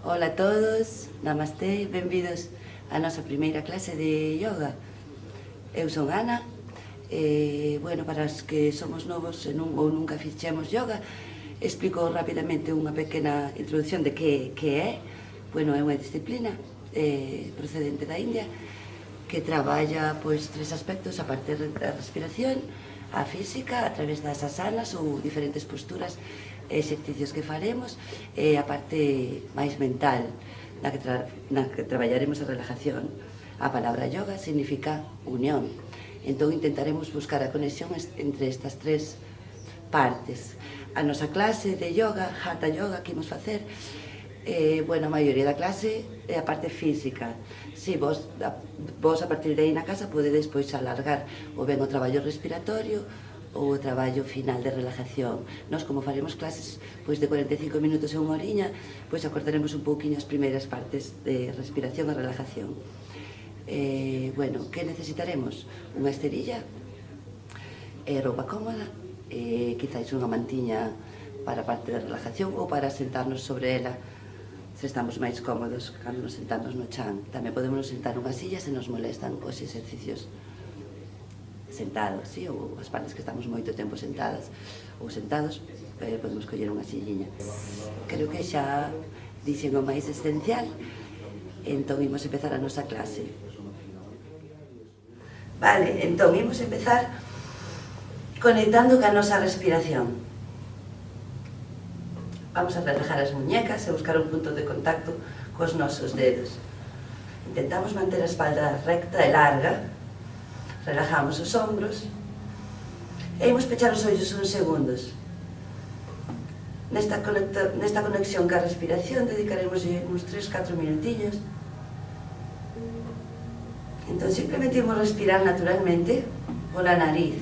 Ola a todos, Namaste, benvidos á nosa primeira clase de yoga. Eu son Ana, para os que somos novos e nunca fixemos yoga, explico rapidamente unha pequena introducción de que é. É unha disciplina procedente da India que traballa tres aspectos, a parte da respiración, a física, a través das asanas ou diferentes posturas e exercicios que faremos, e a parte máis mental, na que traballaremos a relajación. A palabra yoga significa unión, entón intentaremos buscar a conexión entre estas tres partes. A nosa clase de yoga, Hatha Yoga, que imos facer, a maioría da clase é a parte física. Si vos a partir de aí na casa podedes alargar o ben o traballo respiratorio ou o traballo final de relajación. Nós, como faremos clases de 45 minutos e unha horiña, acortaremos un pouquiño as primeiras partes de respiración e relajación. Que necesitaremos? Unha esterilla, roupa cómoda, quizáis unha mantiña para a parte de relajación ou para sentarnos sobre ela se estamos máis cómodos cando nos sentamos no chan. Tamén podemos nos sentar nunha silla se nos molestan os exercicios sentados, ou as partes que estamos moito tempo sentadas ou sentados, podemos coller unha silliña. Creo que xa dixen o máis esencial, entón imos empezar a nosa clase. Entón imos empezar conectando ca nosa respiración. Vamos a relajar as muñecas e buscar un punto de contacto cos nosos dedos. Intentamos manter a espalda recta e larga, relajamos os ombros e imos pechar os ollos uns segundos. Nesta conexión ca respiración dedicaremos uns 3-4 minutillos. Entón simplemente imos respirar naturalmente pola nariz.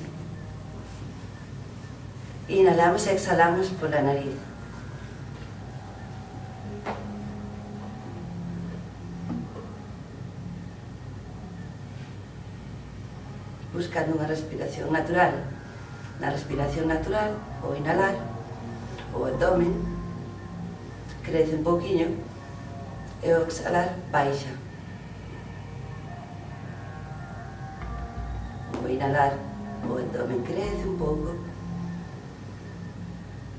Inhalamos e exhalamos pola nariz. Buscando unha respiración natural. Na respiración natural, ao inhalar, o abdomen crece un pouquiño e ao exhalar baixa. Ao inhalar, o abdomen crece un pouco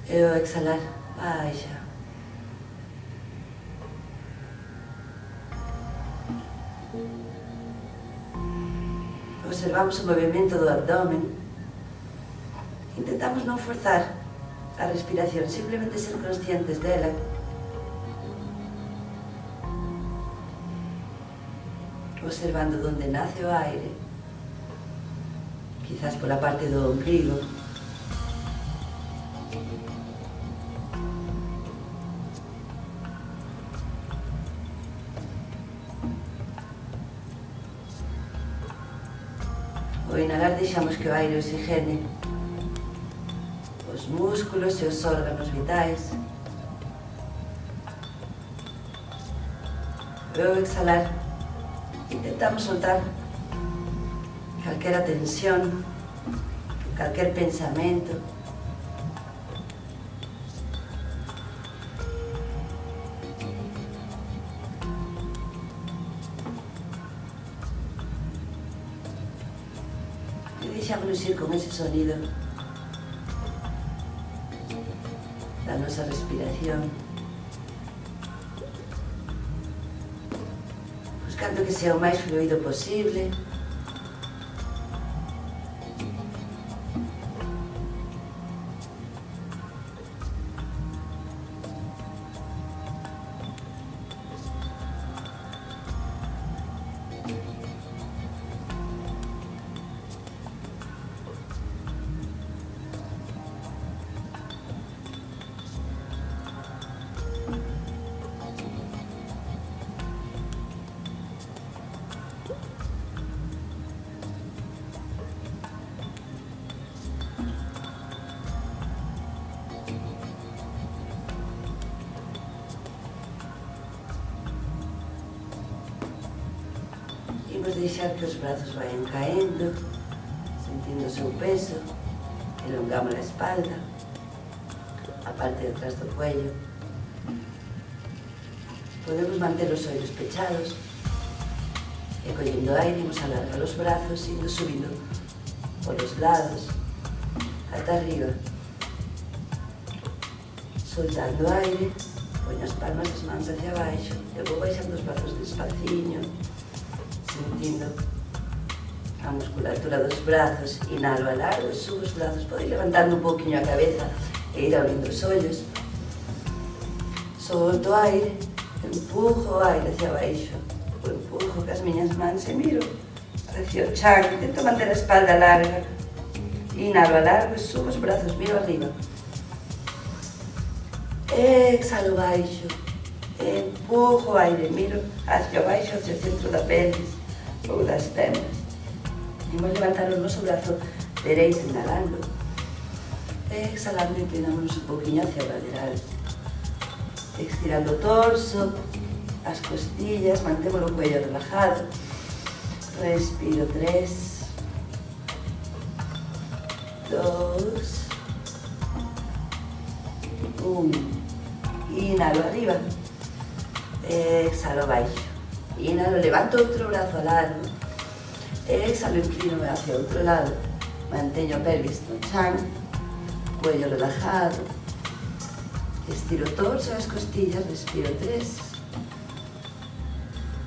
e ao exhalar baixa. Observamos o movimento do abdomen. Intentamos non forzar a respiración, simplemente ser conscientes dela. Observando onde nace o aire, quizás pola parte do ombligo. Ao inhalar deixamos que o aire oxigene os músculos e os órganos vitais. E ao exhalar intentamos soltar calquera tensión, calquer pensamento. Deixámonos ir con ese sonido da nosa respiración, buscando que sea o máis fluido posible. Imos deixar que os brazos vayan caendo, sentindo o seu peso, elongamos a espalda, a parte de atrás do cuello. Podemos manter os ollos pechados e collendo aire, imos alargar os brazos, indo subindo polos lados, ata arriba. Soltando aire, poño as palmas das mans hacia abaixo, e vou baixando os brazos despaciño, sentindo a musculatura dos brazos, inhalo, alargo, subo os brazos, podo ir levantando un pouquinho a cabeza e ir abrindo os ollos. Solto aire, empujo o aire hacia abaixo, o empujo cas miñas mans e miro hacia o chan, intento manter a espalda larga, inhalo, alargo e subo os brazos, miro arriba. Exhalo baixo, empujo o aire, miro hacia baixo, hacia o centro da pelvis ou das pernas. Imos levantar o noso brazo dereito inhalando, exhalando inclinámonos un pouquinho hacia o lateral, estirando o torso, as costillas, mantemos o cuello relajado, respiro 3, 2, 1, inhalo arriba, exhalo baixo, inhalo, levanto outro brazo largo, exhalo, inclino hacia outro lado, manteño a pelvis no chan, cuello relajado, estiro o torso e as costillas, respiro 3,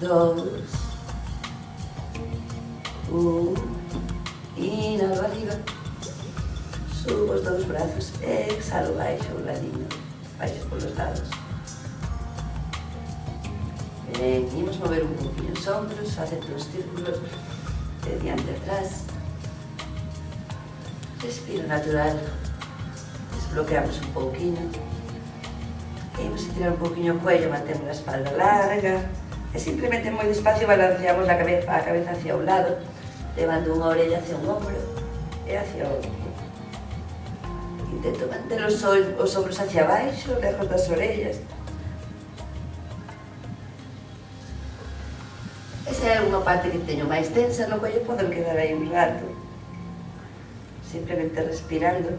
2, 1, inhalo arriba, subo os dous brazos, exhalo baixo o ladinho, baixo polos lados. Ben, imos mover un pouquinho os ombros, facendo os círculos de diante a atrás. Respiro natural, desbloqueamos un pouquinho. E imos a tirar un pouquinho o cuello, mantemos a espalda larga. E simplemente moi despacio balanceamos a cabeza hacia un lado, levando unha orella hacia un ombro e hacia outro. Intento manter os ombros hacia baixo, lejos das orellas. E se hai alguna parte que teño máis tensa no cuello, poden quedar aí un rato. Simplemente respirando.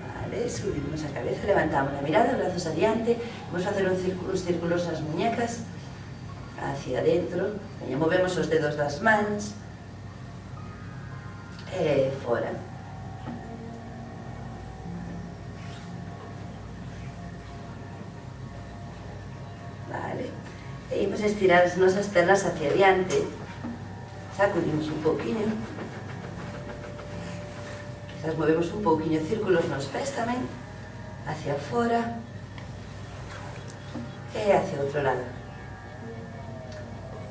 Vale, subimos a cabeza, levantamos a mirada, brazos adiante. Vamos facer uns círculos nas muñecas, hacia adentro. E movemos os dedos das mans. E fora. Vale. E imos estirar as nosas pernas hacia adiante. Sacudimos un pouquinho. Quizás movemos un pouquinho círculos nos pés tamén. Hacia fora. E hacia outro lado.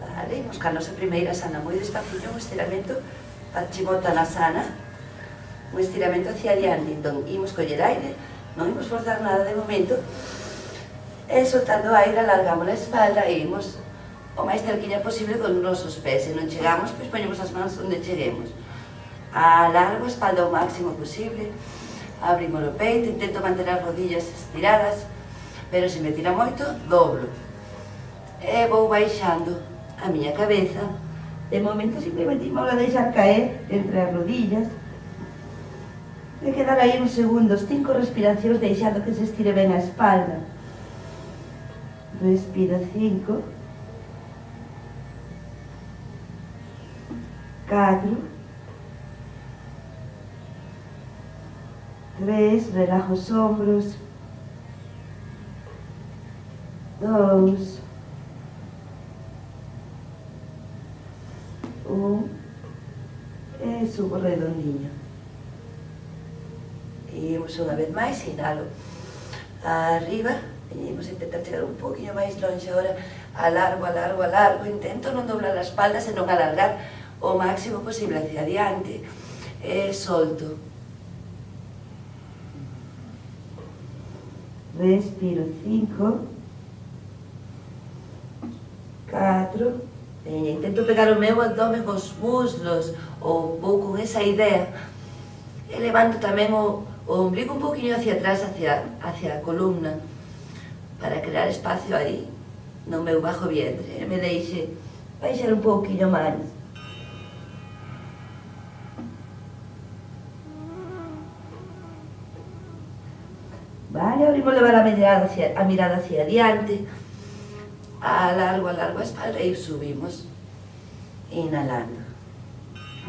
Vale, imos ca nosa primeira sana moi despaciño, un estiramento Paschimottanasana, un estiramento hacia adiante. Entón, imos coller aire, non imos forzar nada de momento, e soltando aire alargamos a espalda e imos o máis cerquiña posible con os nosos pés. Se non chegamos, pois poñemos as mans onde cheguemos. Alargo a espalda o máximo posible, abrimos o peito, intento manter as rodillas estiradas, pero se me tira moito, doblo. E vou baixando a miña cabeza. De momento simplemente imos a deixar caer entre as rodillas. De quedar aí uns segundos, 5 respiracións, deixando que se estire ben a espalda. Respiro 5, 4, 3, relajo os ombros, 2, 1, e subo redondiño. E imos unha vez máis, inhalo arriba, e imos a intentar chegar un poquinho máis longe agora, alargo, alargo, alargo, intento non doblar a espalda, senón alargar o máximo posible hacia adiante, e solto. Respiro 5, 4, intento pegar o meu abdome cos muslos, ou vou con esa idea, e levanto tamén o ombligo un poquinho hacia atrás, hacia a columna, para crear espacio aí no meu bajo vientre, e me deixe baixar un pouquinho máis. Vale, ahora imos levar a mirada hacia adiante. Alargo a espalda e subimos. Inhalando.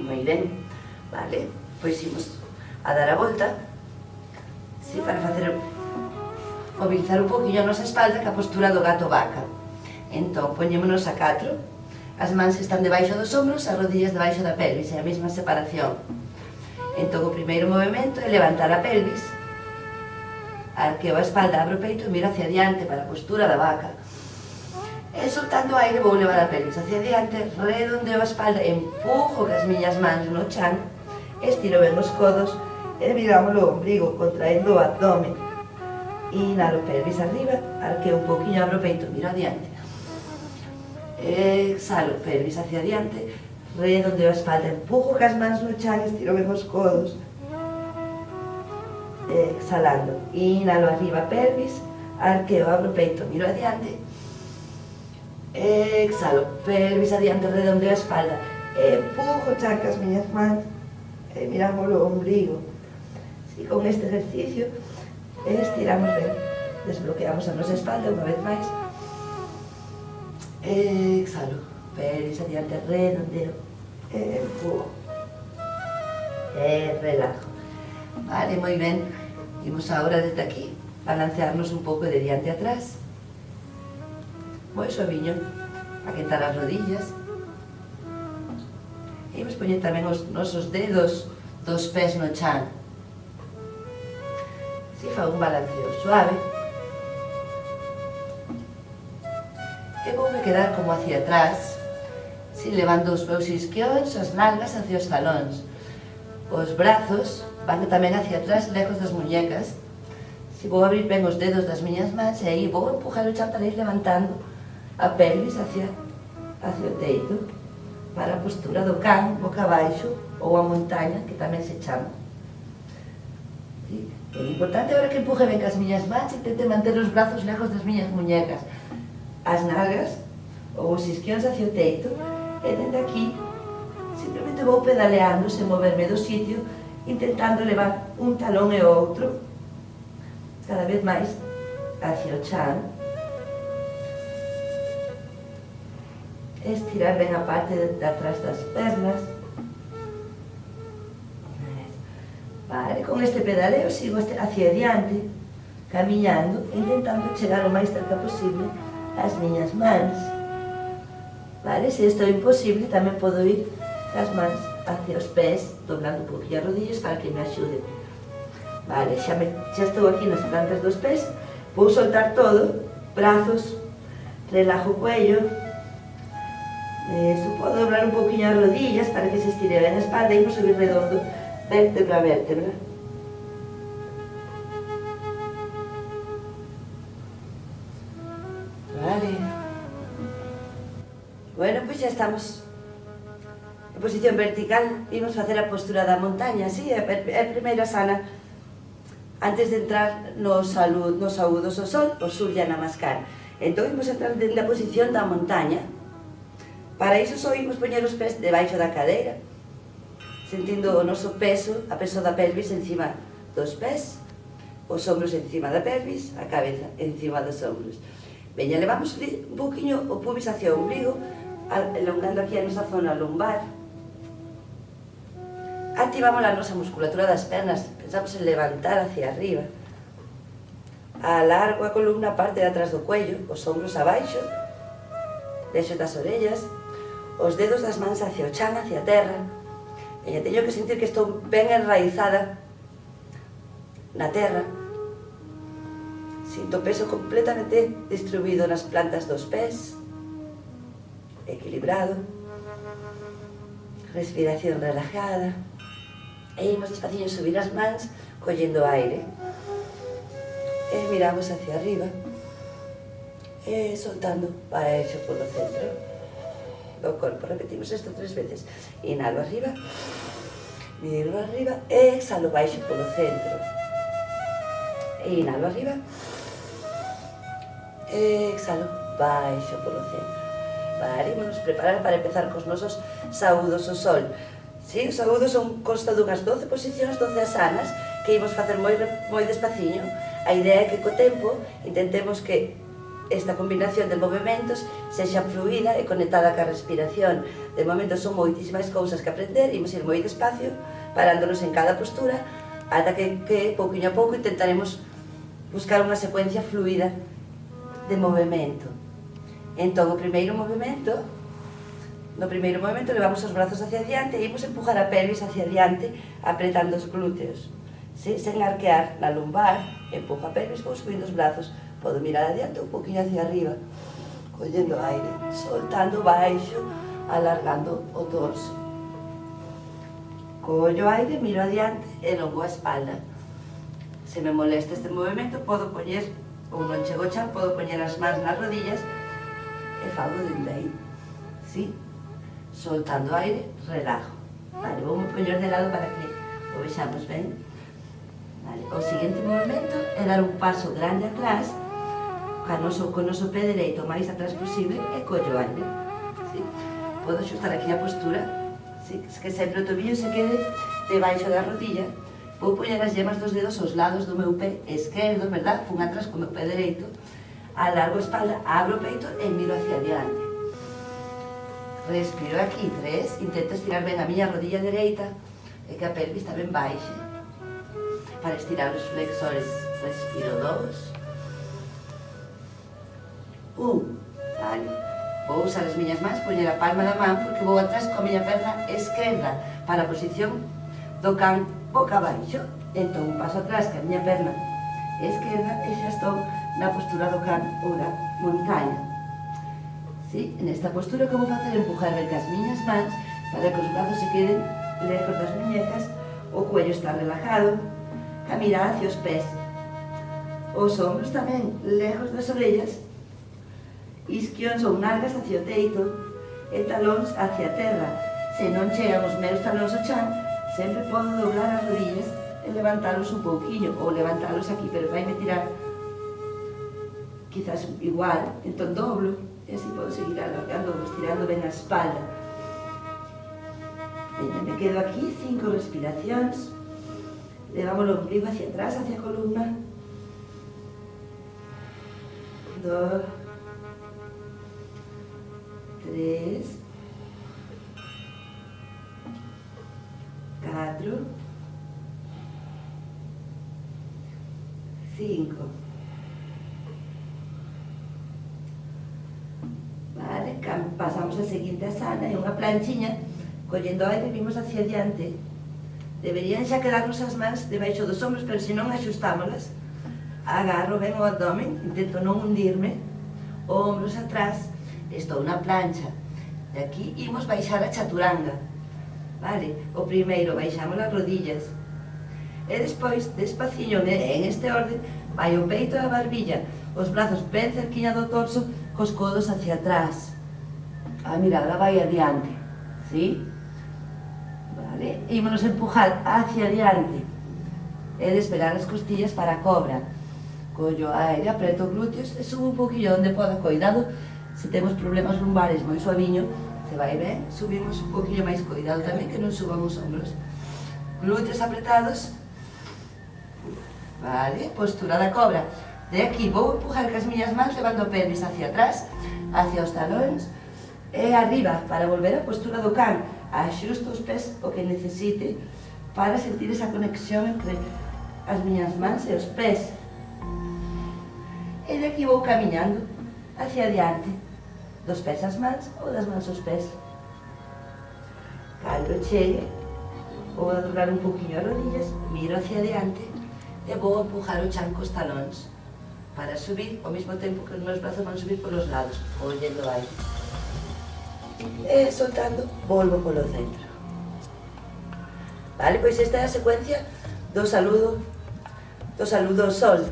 Moi ben. Vale, pois imos a dar a volta. Sí, para facer mobilizar un poquinho a nosa espalda que a postura do gato vaca. Entón, poñémonos a 4. As mans están debaixo dos ombros, as rodillas debaixo da pelvis, é a mesma separación. Entón, o primeiro movimento é levantar a pelvis, arqueo a espalda, abro o peito e miro hacia adiante para a postura da vaca. E soltando o aire vou levar a pelvis hacia adiante, redondeo a espalda, empujo as miñas mans no chan, estiro ben os codos e miramos o ombligo, contraendo o abdomen. Inhalo pelvis arriba, arqueo un poquinho, abro o peito, miro adiante. Exhalo pelvis hacia adiante, redondeo a espalda, empujo as mans no chan, estiro ben os codos. Exhalando, inhalo arriba pelvis, arqueo, abro o peito, miro adiante. Exhalo, pelvis adiante, redondeo a espalda, empujo, chan as miñas mans e miramos o ombligo. E con este ejercicio estiramos ben, desbloqueamos a nosa espalda unha vez máis. Exhalo, pelvis adiante, redondeo, empujo e relajo. Vale, moi ben. Imos agora desde aquí balancearnos un pouco de diante a atrás. Moi suaviño, aquentar as rodillas. E imos poñer tamén os nosos dedos dos pés no chan. Si fa un balanceo suave. E voume quedar como hacia atrás, si levando os meus isquións, as nalgas hacia os talóns. Os brazos van tamén hacia atrás, lejos das muñecas. Si vou abrir ben os dedos das miñas mans e aí vou empujar o chan para ir levantando a pelvis hacia o teito, para a postura do can, boca abaixo, ou a montaña, que tamén se chama. É importante agora que empuje ben cas miñas mans e intente manter os brazos lejos das miñas muñecas, as nalgas ou os isquións hacia o teito, e dende aquí simplemente vou pedaleando sen moverme do sitio, intentando levar un talón e outro cada vez máis hacia o chan. Estirar ben a parte de atrás das pernas. Vale, con este pedaleo sigo hacia adiante, camiñando, intentando chegar o máis cerca posible ás miñas mans. Vale, se isto é imposible, tamén podo ir as mans hacia os pés, doblando un poquinho as rodillas para que me axuden. Vale, xa estou aquí nas plantas dos pés, vou soltar todo, brazos, relajo o cuello, podo doblar un poquinho as rodillas para que se estire ben a espalda e imos subir redondo, vértebra a vértebra. Vale. Bueno, pois xa estamos en posición vertical. Imos facer a postura da montaña, así, a primeira sana, antes de entrar nos saúdos ao sol, o Surya Namaskar. Entón, imos entrar dentro da posición da montaña. Para iso só imos poñer os pés debaixo da cadeira, sentindo o noso peso, a peso da pelvis encima dos pés, os ombros encima da pelvis, a cabeza encima dos ombros. Veña, levamos un poquinho o pubis hacia o ombligo, alongando aquí a nosa zona lumbar. Activamos a nosa musculatura das pernas, pensamos en levantar hacia arriba. Alargo a columna, parte de atrás do cuello, os ombros abaixo, deixo das orellas, os dedos das mans hacia o chan, hacia a terra. E teño que sentir que estou ben enraizada na terra. Sinto o peso completamente distribuído nas plantas dos pés, equilibrado, respiración relajada. E imos despaciño subir as mans, collendo aire. E miramos hacia arriba, e soltando baixo polo centro do corpo. Repetimos isto 3 veces. Inhalo arriba, miro arriba, e exhalo baixo polo centro. E inhalo arriba, e exhalo baixo polo centro. Vale, imos preparar para empezar cos nosos saúdos ao sol. Sí, os agudos consta dunhas 12 posicións, 12 asanas, que imos facer moi despaciño. A idea é que co tempo intentemos que esta combinación de movimentos sexa fluida e conectada ca respiración. De momento son moitísimas cousas que aprender, imos ir moi despacio, parándonos en cada postura, ata que pouquinho a pouco intentaremos buscar unha secuencia fluida de movimento. Entón, no primeiro movimento levamos os brazos hacia adiante e imos empujar a pelvis hacia adiante, apretando os glúteos. Sí? Sen arquear na lumbar, empujo a pelvis, vou subindo os brazos, podo mirar adiante un poquinho hacia arriba, collendo aire, soltando baixo, alargando o torso. Collo aire, miro adiante e longo a espalda. Se me molesta este movimento, podo poñer, ou non chego ao chan, podo poñer as mans nas rodillas e fago dende aí. Sí? Soltando aire, relajo. Vale, vou me poñer de lado para que o vexamos ben. Vale, o seguinte movimento é dar un paso grande atrás, co noso pé dereito o máis atrás posible e collo aire. Sí? Podo xustar aquí a postura, sí? Que sempre o tobillo se quede debaixo da rodilla. Vou poñer as yemas dos dedos aos lados do meu pé esquerdo, verdad? Fun atrás co meu pé dereito, alargo a espalda, abro o peito e miro hacia adiante. Respiro aquí, 3, intento estirar ben a miña rodilla dereita e que a pelvis está ben baixa. Para estirar os flexores, respiro 2. 1, vale. Vou usar as miñas mans, poñer a palma da man, porque vou atrás coa miña perna esquerda para a posición do can boca abaixo. Entón, un paso atrás que a miña perna esquerda e xa estou na postura do can ou da montaña. Sí? Nesta postura, como facer? Empujar ben cas miñas mans para que os brazos se queden lejos das muñecas, o cuello está relajado, a mirar hacia os pés, os ombros tamén lejos das orellas, isquións ou nalgas hacia o teito e talóns hacia a terra. Se non chegan os meus talóns ao chan, sempre podo doblar as rodillas e levantalos un pouquinho, ou levantalos aquí, pero vai me tirar quizás igual, entón doblo e así podo seguir alargando, estirando ben a espalda. Veña, me quedo aquí, 5 respiracións, levamos o ombligo hacia atrás, hacia a columna, 2, 3, 4, 5. Vale, pasamos a seguinte asana, é unha planchiña, collendo aire, vimos hacia adiante. Deberían xa quedarnos as mans debaixo dos ombros, pero se non axustámolas. Agarro ben o abdomen, intento non hundirme, ombros atrás, estou na plancha. De aquí imos baixar a chaturanga. Vale, o primeiro baixamos as rodillas. E despois, despaciño, en este orden, vai o peito e a barbilla, os brazos ben cerquiña do torso, cos codos hacia atrás. A mirada vai adiante, sí? Vale, ímonos empujar hacia adiante e despegar as costillas para a cobra. Collo aire, apreto glúteos e subo un poquillo onde poda. Cuidado, se temos problemas lumbares moi suaviño, se vai ben, subimos un poquillo máis. Cuidado tamén que non suban os ombros. Glúteos apretados. Vale, postura da cobra. De aquí vou empujar cas miñas mans, levando a pelvis hacia atrás, hacia os talóns e arriba, para volver á postura do can. Axusto os pés o que necesite para sentir esa conexión entre as miñas mans e os pés. E de aquí vou camiñando hacia adiante, dos pés ás mans ou das mans aos pés. Cando chegue, vou a dobrar un poquinho as rodillas, miro hacia adiante e vou a empujar o chan cos talóns para subir ao mesmo tempo que os meus brazos van subir polos lados, collendo aire. E soltando, volvo polo centro. Vale, pois esta é a secuencia do saludo ao sol.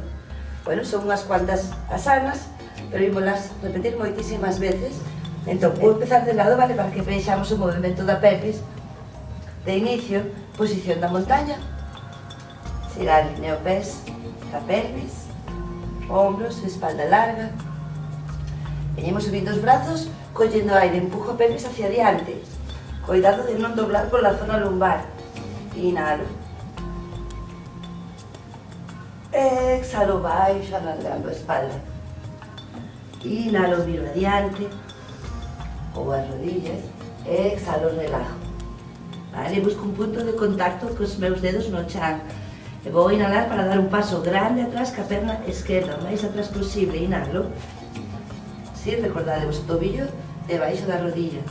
Bueno, son unhas cuantas asanas, pero ímolas repetir moitísimas veces. Entón, vou empezar de lado, vale, para que vexamos o movimento da pelvis. De inicio, posición da montaña, xerar alineo pés da pelvis, ombros, espalda larga. Veñemos subindo os brazos, collendo aire, empujo a pelvis hacia adiante, Cuidado de non doblar pola zona lumbar. Inhalo. Exhalo, baixo, alargando a espalda. Inhalo, miro adiante, ou as rodillas. Exhalo, relajo. Vale, busco un punto de contacto cos meus dedos no chan. E vou inhalar para dar un paso grande atrás ca perna esquerda, o máis atrás posible. Inhalo. Sí, recordadevos o tobillo debaixo da rodilla.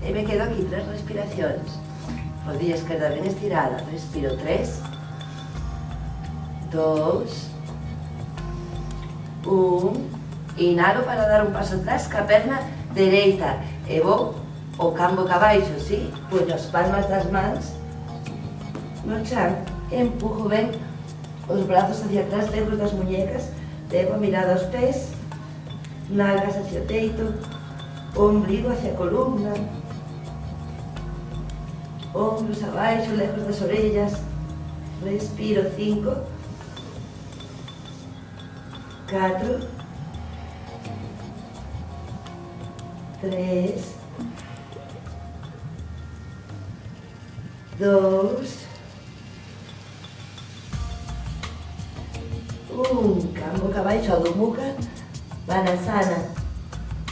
E me quedo aquí 3 respiracións. Rodilla esquerda ben estirada. Respiro 3, 2, 1. Inhalo para dar un paso atrás ca perna dereita. E vou o cambo ca baixo, sí? Poño as palmas das mans no chan, empujo ben os brazos hacia atrás, lejos das muñecas, levo a mirada aos pés, nalgas hacia o teito, ombligo hacia a columna, ombros abaixo, lejos das orellas. Respiro 5, 4, 3, 2, 1. Cambo ca baixo, Adho Mukha, Vanasana.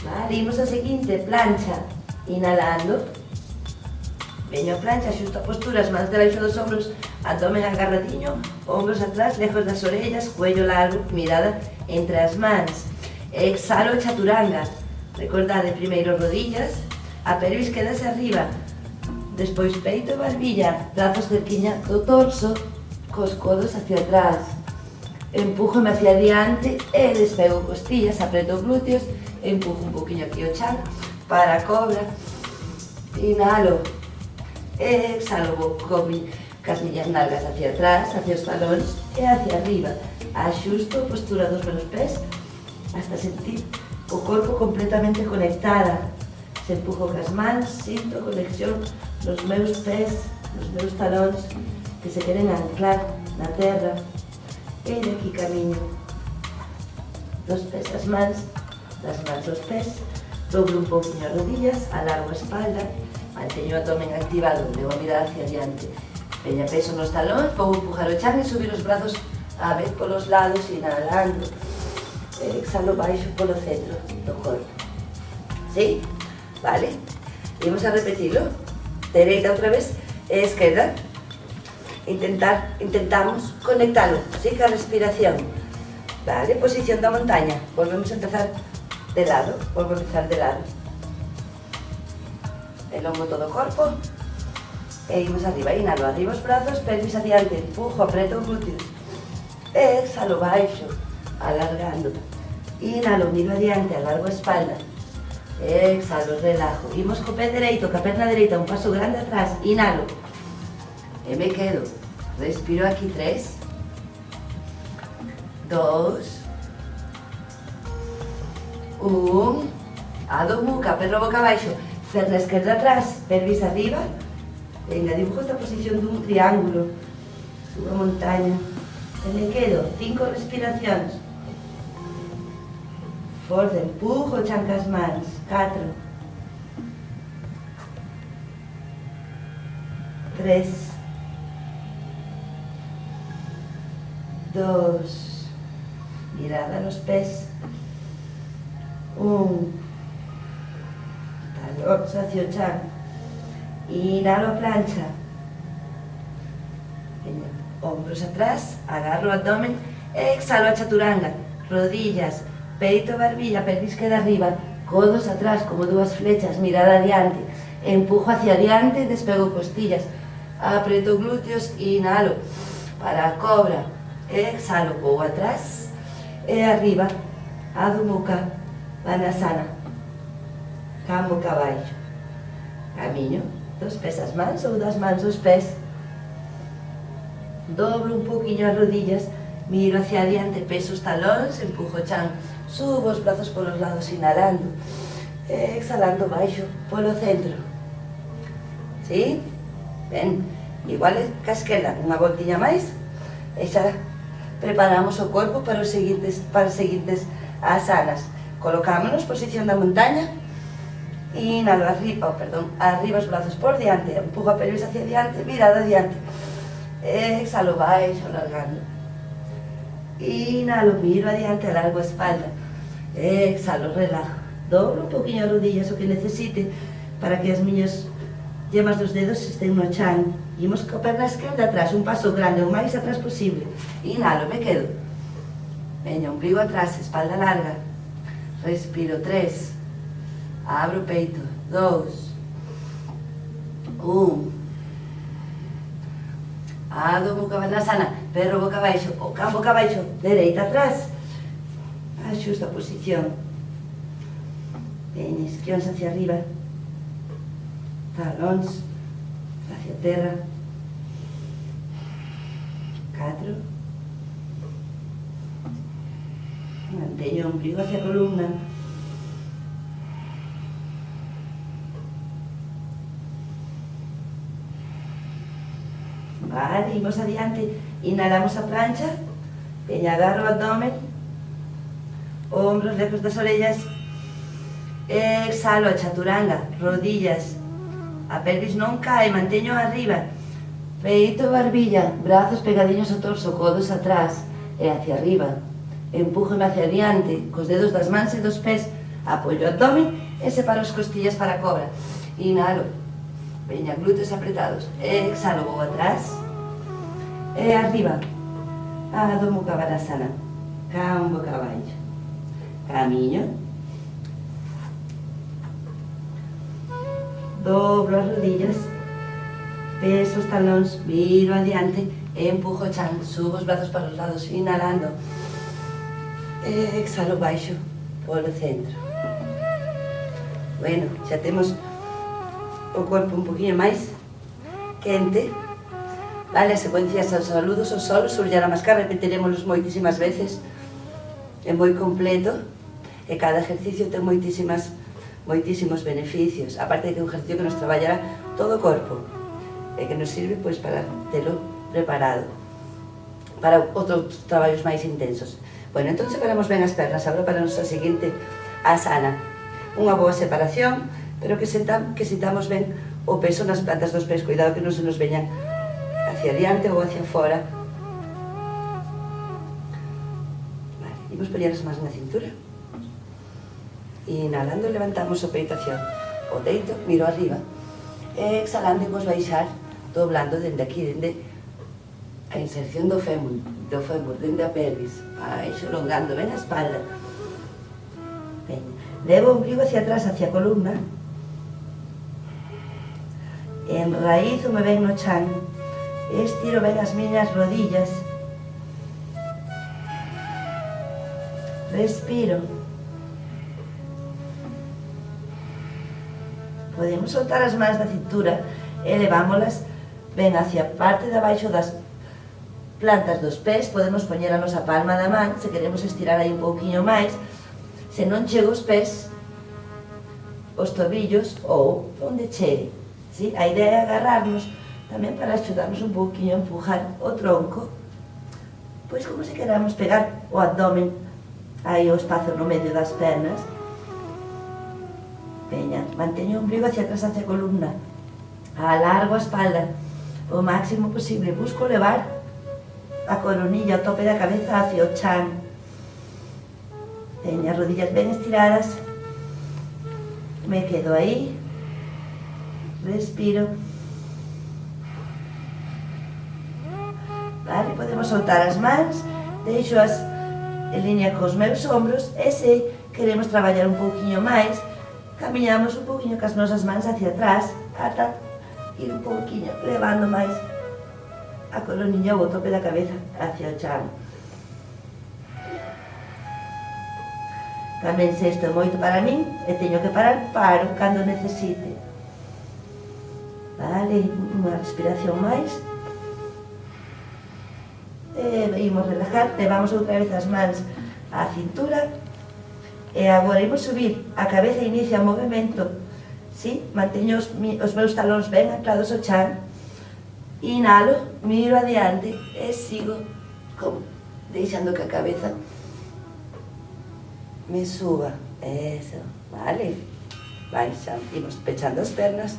Vale, imos a seguinte, plancha. Inhalando. Veño a plancha, xusto a postura, as mans debaixo dos ombros, abdomen agarradiño, ombros atrás, lejos das orellas, cuello largo, mirada entre as mans. Exhalo, chaturanga. Recordade, primeiro rodillas, a pelvis quedase arriba, despois peito e barbilla, brazos cerquiña do torso, cos codos hacia atrás. Empújome hacia adiante e despego costillas, apreto glúteos, empujo un poquinho aquí o chan para a cobra. Inhalo, exhalo, vou cas miñas nalgas hacia atrás, hacia os talóns e hacia arriba. Axusto a postura dos meus pés hasta sentir o corpo completamente conectada. Se empujo cas mans, sinto conexión nos meus pés, nos meus talóns que se queren anclar na terra. E de aquí camiño dos pés as mans, das mans aos pés, dobro un pouquinho as rodillas, alargo a espalda, manteño o abdomen activado, levo a mirada hacia adiante. Veña peso nos talóns, vou empujar o chan e subir os brazos a vez polos lados, inhalando. Exhalo baixo polo centro do corpo. ¿Sí? Vale? Imos a repetilo. Dereita outra vez e esquerda. Intentamos conectalo, sí, ca respiración. Vale, posición da montaña. Volvemos a empezar de lado, volvo a empezar de lado. Elongo todo o corpo. E imos arriba, inhalo, arriba os brazos, pelvis adiante, empujo, apreto os glúteos. Exhalo baixo, alargando. Inhalo, miro adiante, alargo a espalda. Exhalo, relajo. Imos co pé dereito, ca perna dereita, un paso grande atrás. Inhalo. E me quedo. Respiro aquí 3, 2, 1. Adho Mukha, perro boca abaixo. Perna esquerda atrás, pelvis arriba. Venga, dibujo esta posición dun triángulo. Subo a montaña. E me quedo 5 respiracións. Forza, empujo, chancas mans. 4, 3, 2, mirada nos pés. 1, talóns hacia o chan. Inhalo a plancha. Hombros atrás, agarro o abdomen, exhalo a chaturanga. Rodillas, peito, barbilla, pelvis queda arriba, codos atrás como dúas flechas, mirada adiante. Empujo hacia adiante, despego costillas. Apreto glúteos, inhalo para a cobra. Exhalo, vou atrás e arriba. Adho Mukha, Vanasana. Cambo ca baixo. Camiño dos pés as mans ou das mans os pés. Dobro un poquinho as rodillas, miro hacia adiante, peso os talóns, empujo o chan, subo os brazos polos lados, inhalando, exhalando baixo polo centro. ¿Sí? Ben, igual ca esquerda, unha voltiña máis, e xa preparamos o corpo para as seguintes asanas. Colocámonos, posición da montaña, Inhalo arriba, arriba os brazos por diante, empujo a pelvis hacia diante, mirada adiante. Exhalo, baixo, alargando. Inhalo, miro adiante, alargo a espalda. Exhalo, relajo. Doblo un poquinho as rodillas, o que necesite, para que as miñas yemas dos dedos estén no chan. Imos coa perna esquerda atrás, un paso grande, o máis atrás posible. Inhalo, me quedo. Veña, ombligo atrás, espalda larga. Respiro, 3. Abro o peito, 2. 1. Adho Mukha Svanasana, perro boca abaixo, o can boca abaixo, dereita atrás. Axusta a posición. Veña, isquións hacia arriba. Talóns hacia terra. 4. Manteño o ombligo hacia a columna. Vale, imos adiante, inhalamos a plancha, veña, agarro o abdomen, ombros lejos das orellas, exhalo a chaturanga, rodillas, a pelvis non cae, manteño arriba, peito, barbilla, brazos pegadiños ao torso, codos atrás e hacia arriba, empújome hacia adiante, cos dedos das mans e dos pés, apoio o abdomen e separo as costillas para a cobra, inhalo, veña, glúteos apretados, exhalo, vou atrás, e arriba, Adho Mukha Svanasana, can boca abaixo, camiño, doblo as rodillas, peso os talóns, viro adiante, empujo o chan, subo os brazos para os lados, inhalando, exhalo baixo, polo centro. Bueno, xa temos o corpo un poquinho máis quente. Vale, as secuencias aos saludos ao sol, surllar a máscara, repetiremos moitísimas veces. É moi completo e cada ejercicio ten moitísimos beneficios. Aparte de que é un ejercicio que nos traballará todo o corpo e que nos sirve pois para telo preparado para outros traballos máis intensos. Bueno, entón separamos ben as pernas, agora para a nosa seguinte asana. Unha boa separación, pero que sintamos ben o peso nas plantas dos pés, cuidado que non se nos veñan hacia adiante ou hacia fora. Vale, imos poñer as mans na cintura. Inhalando, levantamos o peito hacia o teito, miro arriba. Exhalando, imos baixar, doblando dende aquí, dende a inserción do fémur, dende a pelvis. Baixo, alongando ben a espalda. Ben, levo o ombligo hacia atrás, hacia a columna. Enraízo me ben no chan. Estiro ben as miñas rodillas. Respiro. Podemos soltar as mans da cintura e levámolas ben hacia a parte de abaixo das plantas dos pés. Podemos poñer a nosa palma da man, se queremos estirar aí un pouquiño máis. Se non chego os pés, os tobillos ou onde chegue. ¿Sí? A idea é agarrarnos tamén para axudarnos un pouquinho a empujar o tronco, pois como se queramos pegar o abdomen aí o espazo no medio das pernas. Veña, manteño o ombligo hacia atrás, hacia a columna, alargo a espalda o máximo posible, busco levar a coronilla, o tope da cabeza hacia o chan. Veña, rodillas ben estiradas, me quedo aí, respiro. Vale, podemos soltar as mans, deixo-as en liña cos meus ombros e se queremos traballar un pouquiño máis, camiñamos un pouquiño cas nosas mans hacia atrás ata ir un pouquiño levando máis a coloniña ou o tope da cabeza hacia o chan. Tamén se isto é moito para min e teño que parar, paro cando necesite. Vale, unha respiración máis. Imos relajar, levamos outra vez as mans á cintura e agora imos subir, a cabeza inicia o movimento, ¿sí? Manteño os meus talóns ben anclados ao chan, inhalo, miro adiante e sigo como deixando que a cabeza me suba, eso, vale? imos pechando as pernas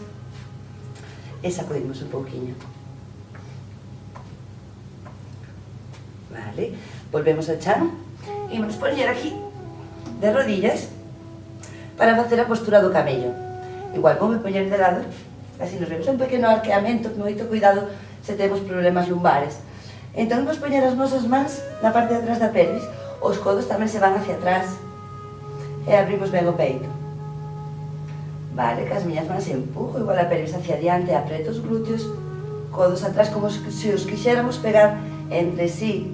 e sacudimos un pouquiño. Vale, volvemos ao chan e imos poñer aquí de rodillas para facer a postura do camello. Igual vou me poñer de lado, así nos vemos un pequeno arqueamento, moito cuidado se temos problemas lumbares. Entón vamos poñer as nosas mans na parte de atrás da pelvis, os codos tamén se van hacia atrás e abrimos ben o peito. Vale, que as miñas mans empujo igual a pelvis hacia diante, apreto os glúteos, codos atrás como se os quixéramos pegar entre sí,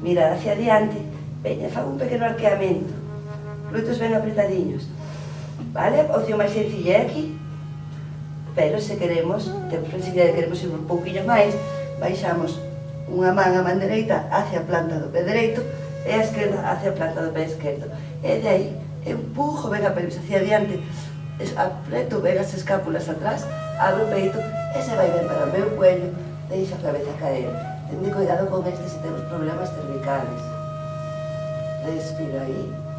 mirada hacia diante, veña, fago un pequeno arqueamento, glúteos ben apretadiños. Vale, a opción máis sencilla é aquí, pero se queremos, temos flexibilidade, queremos ir un pouquinho máis, baixamos unha man a man dereita hacia a planta do pé dereito e a esquerda hacia a planta do pé esquerdo. E de aí, empujo ben a pelvis hacia diante, apreto ben as escápulas atrás, abro o peito e se vai ben para o meu cuello, deixo a cabeza caer. Tende cuidado con este se temos problemas cervicales. Respiro aí.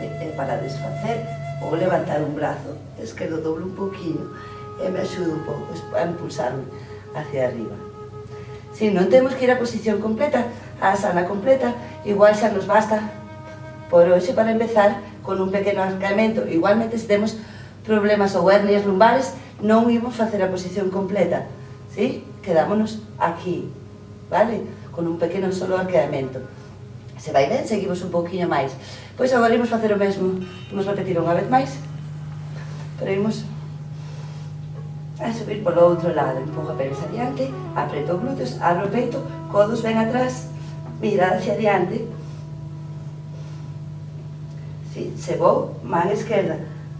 E para desfacer, vou levantar un brazo esquerdo, doblo un pouquinho e me axudo un pouco a impulsarme hacia arriba. Si non temos que ir a posición completa, a asana completa, igual xa nos basta por hoxe para empezar con un pequeno arqueamento. Igualmente, se temos problemas ou hernias lumbares, non imos facer a posición completa, ¿sí? Quedámonos aquí, vale? Con un pequeno solo arqueamento. Se vai ben, seguimos un pouquinho máis. Pois agora imos facer o mesmo, imos repetir unha vez máis, pero imos a subir polo outro lado, empujo a pelvis adiante, apreto glúteos, abro o peito, codos ben atrás, mirada hacia adiante. Si, se vou, man esquerda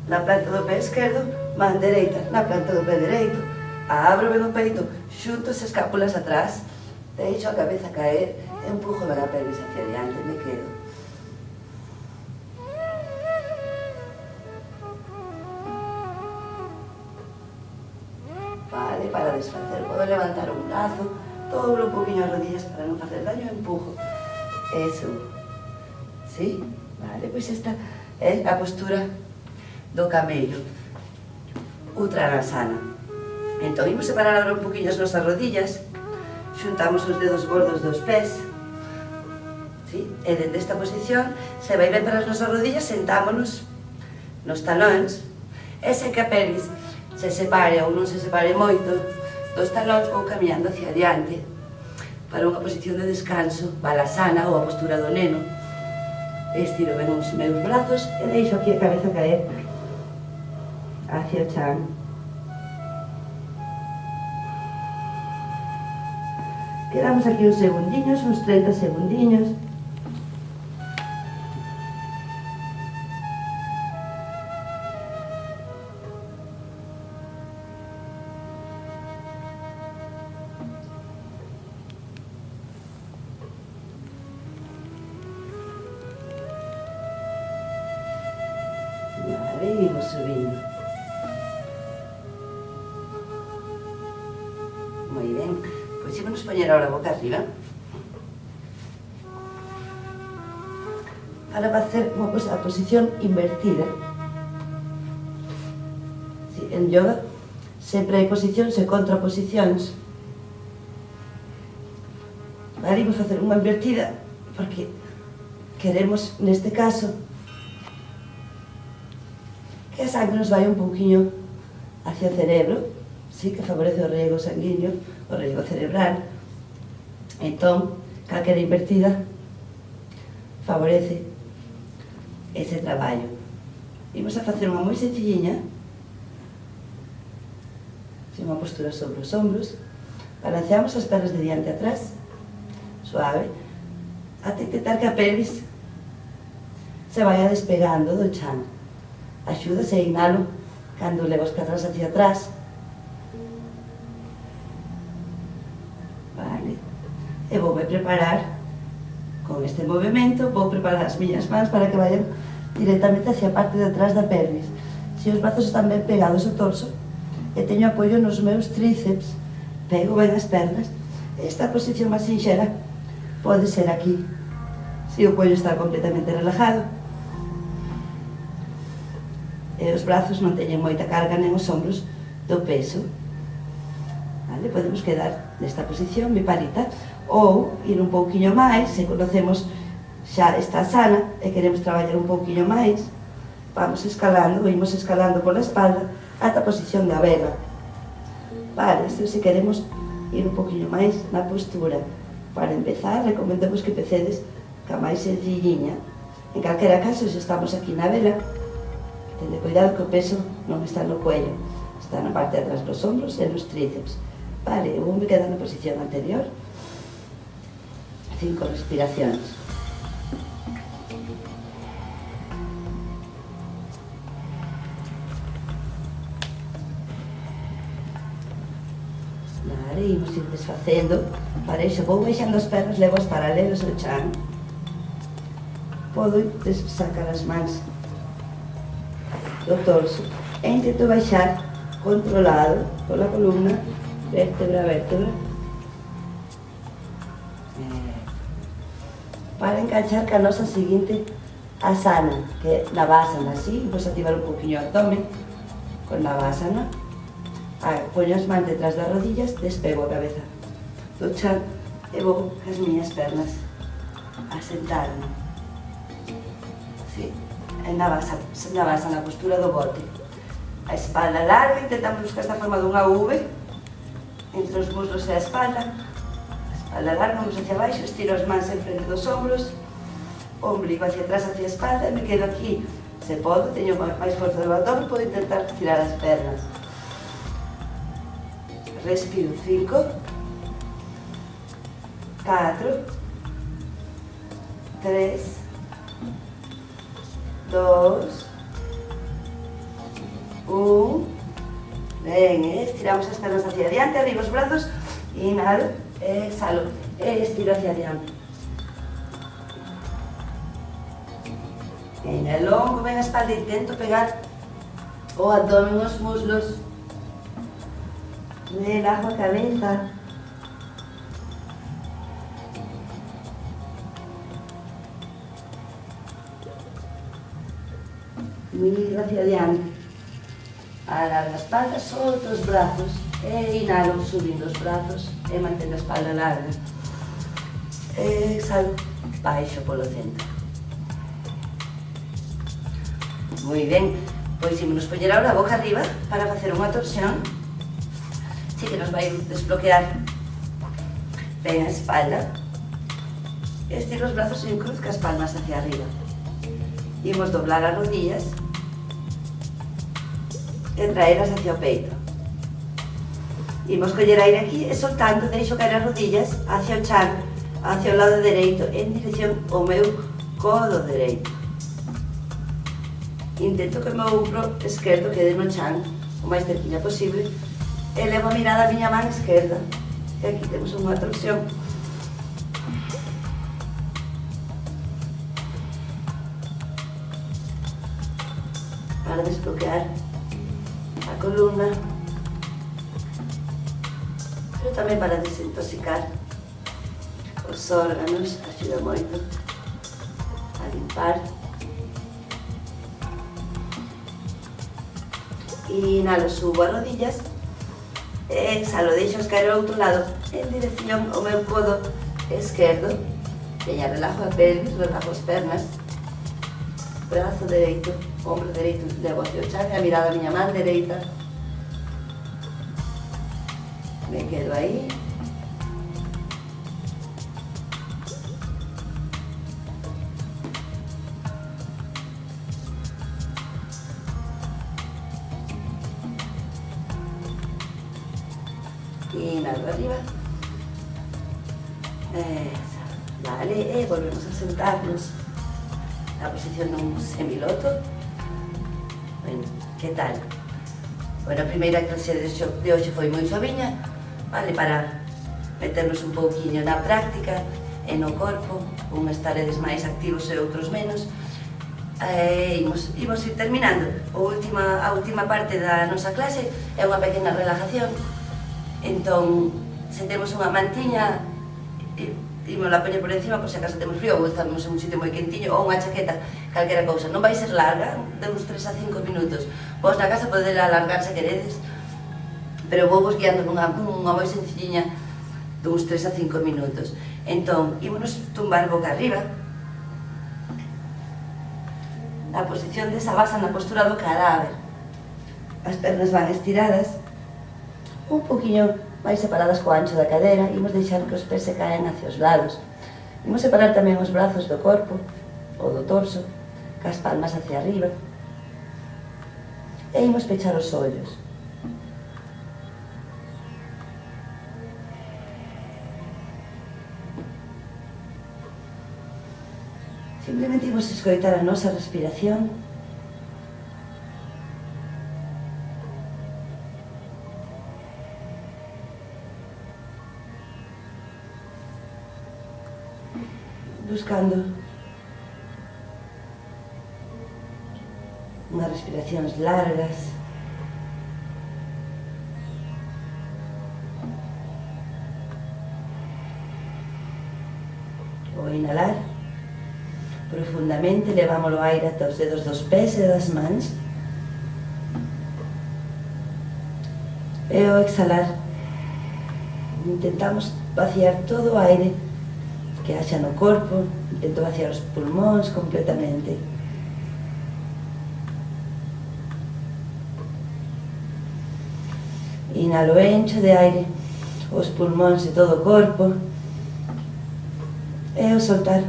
na planta do pé esquerdo, man dereita na planta do pé dereito, abro ben o peito, xunto as escápulas atrás, deixo a cabeza caer, empujo ben a pelvis hacia adiante, me quedo. Vale, para desfacer, podo levantar un brazo, doblo un poquinho as rodillas para non facer daño, empujo. Eso. Sí? Vale, pois esta é a postura do camello. Uttanasana. Entón, imos separar agora un poquinho as nosas rodillas, xuntamos os dedos gordos dos pés, sí? E dende esta posición, se vai ben para as nosas rodillas, sentámonos nos talóns, e sen que a pelvis se separe ou non se separe moito dos talóns, vou camiñando hacia adiante para unha posición de descanso, balasana ou a postura do neno. Estiro ben os meus brazos e deixo aquí a cabeza caer hacia o chan. Quedamos aquí uns segundiños, uns 30 segundiños. Vale, imos subindo. Moi ben. Pois ímonos poñer ahora a boca arriba para facer a posición invertida. Sí, en yoga sempre hai posicións e contraposicións. Vale, imos facer unha invertida porque queremos, neste caso, que a sangre nos vai un pouquiño hacia o cerebro, sí, que favorece o riego sanguíneo, o riego cerebral. Entón, calquera invertida favorece ese traballo. Imos a facer unha moi sencilliña, unha postura sobre os ombros, balanceamos as pernas de diante a atrás, suave, ata intentar que a pelvis se vaya despegando do chan. Axúdase a inhalo cando levo os catras hacia atrás. Vale. E voume preparar con este movimento, vou preparar as miñas mans para que vayan directamente hacia a parte de atrás da pelvis. Se os brazos están ben pegados ao torso e teño apoio nos meus tríceps, pego ben as pernas. Esta posición máis sinxera pode ser aquí. Se o cuello está completamente relajado e os brazos non teñen moita carga nen os ombros do peso. Vale? Podemos quedar nesta posición, mi parita, ou ir un pouquiño máis, se conocemos xa esta asana e queremos traballar un pouquiño máis, vamos escalando, imos escalando pola espalda ata a posición da vela. Vale, isto se queremos ir un pouquiño máis na postura. Para empezar, recomendamos que empecedes ca máis sencilliña. En calquera caso, se estamos aquí na vela, tende cuidado que o peso non está no cuello, está na parte de atrás dos ombros e nos tríceps. Vale, eu me quedo na posición anterior. 5 respiracións. Vale, imos ir desfacendo. Para iso vou baixando as pernas, levo as paralelas ao chan. Podo sacar as mans do torso e intento baixar controlado pola columna, vértebra a vértebra, para enganchar ca nosa seguinte asana, que é Navasana. Así, vou activar un poquinho o abdomen con Navasana. Poño as mans detrás das rodillas, despego a cabeza do chan e vou as miñas pernas a sentarme. Sí. En Navasana, a postura do bote. A espalda larga, intentamos buscar esta forma dunha V entre os muslos e a espalda. A espalda larga, vamos hacia baixo, estiro as mans en frente dos ombros, ombligo hacia atrás, hacia a espalda, e me quedo aquí. Se podo, teño máis forza do abdomen, podo intentar tirar as pernas. Respiro 5, 4, 3, 2, 1, ben, estiramos as pernas hacia adiante, arriba os brazos, inhalo, exhalo, estiro hacia adiante. En el longo, ben a espalda, intento pegar o abdomen aos muslos, relajo a cabeza. Miro hacia adiante. Alargo a espalda, solto os brazos e inhalo subindo os brazos e mantendo a espalda larga. Exhalo, baixo polo centro. Moi ben, pois imos poñer ahora a boca arriba para facer unha torsión. Sí que nos vai desbloquear ben a espalda. Estiro os brazos en cruz, cas palmas hacia arriba. Imos doblar as rodillas e traelas hacia o peito. Imos coller aire aquí e soltando, deixo caer as rodillas hacia o chan, hacia o lado dereito, en dirección ao meu codo dereito. Intento que o meu ombro esquerdo quede no chan o máis cerquinha posible e levo a mirada a miña man esquerda. E aquí temos unha torsión. Para desbloquear a columna, pero tamén para desintoxicar os órganos, axuda moito a limpar. Inhalo, subo as rodillas, exhalo, deixo caer ao outro lado en dirección ao meu codo esquerdo. Veña, relajo a pelvis, relajo as pernas, brazo dereito, ombro dereito, levo hacia o chan, a mirada a miña man dereita. Me quedo aí. Inhalo arriba. Vale, e volvemos a sentarnos na posición dun semiloto. Bueno, que tal? Bueno, a primeira clase de hoxe foi moi suaviña, vale, para meternos un pouquiño na práctica e no corpo, uns estaredes máis activos e outros menos. Imos ir terminando. A última parte da nosa clase é unha pequena relajación. Entón, sentemos unha mantiña imos la poñer por encima, por se acaso temos frío ou estamos en un sitio moi quentiño, ou unha chaqueta, calquera cousa. Non vai ser larga, de uns 3 a 5 minutos. Vos na casa podela alargar se queredes, pero vou vos guiando nunha moi sencilliña de uns 3 a 5 minutos. Entón, ímonos tumbar boca arriba, na posición desa basa, na postura do cadáver. As pernas van estiradas, un poquinho máis separadas co ancho da cadera, imos deixar que os pés se caen hacia os lados. Imos separar tamén os brazos do corpo, ou do torso, cas palmas hacia arriba, e imos pechar os ollos. Simplemente imos escoitar a nosa respiración. Buscando unhas respiracións largas. Ao inhalar, profundamente levamos o aire ata os dedos dos pés e das mans. E ao exhalar, intentamos vaciar todo o aire que haxa no corpo, intento vaciar os pulmóns completamente. Inhalo encho de aire os pulmóns e todo o corpo, e ao soltar,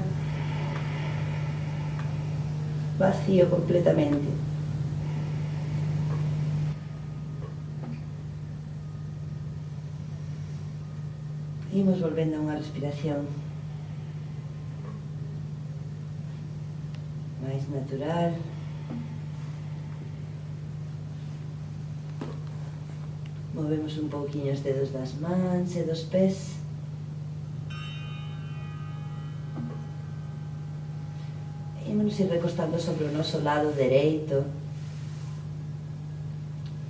vacío completamente. Imos volvendo a unha respiración máis natural. Movemos un pouquiño os dedos das mans e dos pés. Imos ir recostando sobre o noso lado dereito,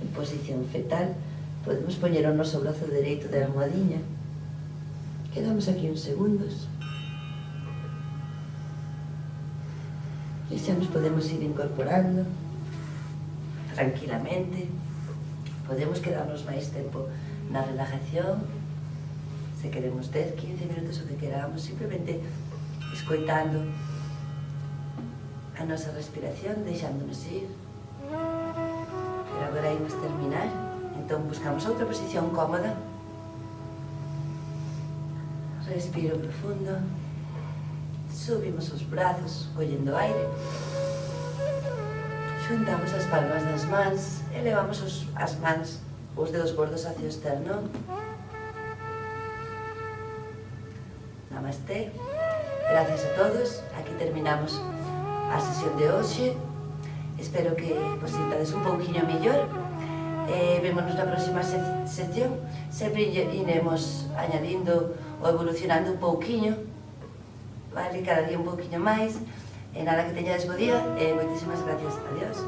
en posición fetal. Podemos poñer o noso brazo dereito de almohadiña. Quedamos aquí uns segundos. E xa nos podemos ir incorporando tranquilamente. Podemos quedarnos máis tempo na relajación, se queremos 10, 15 minutos, o que queramos, simplemente escoitando a nosa respiración, deixándonos ir. Pero agora imos terminar, entón buscamos outra posición cómoda. Respiro profundo. Subimos os brazos, collendo aire. Xuntamos as palmas das mans, elevamos as mans, os dedos gordos hacia o esternón. Namasté. Gracias a todos. Aquí terminamos a sesión de hoxe. Espero que vos sintades un pouquinho mellor. Vémonos na próxima sección. Sempre iremos añadindo ou evolucionando un pouquiño, vale? Cada día un pouquiño máis. E nada, que teñades bo día e moitísimas gracias. Adiós.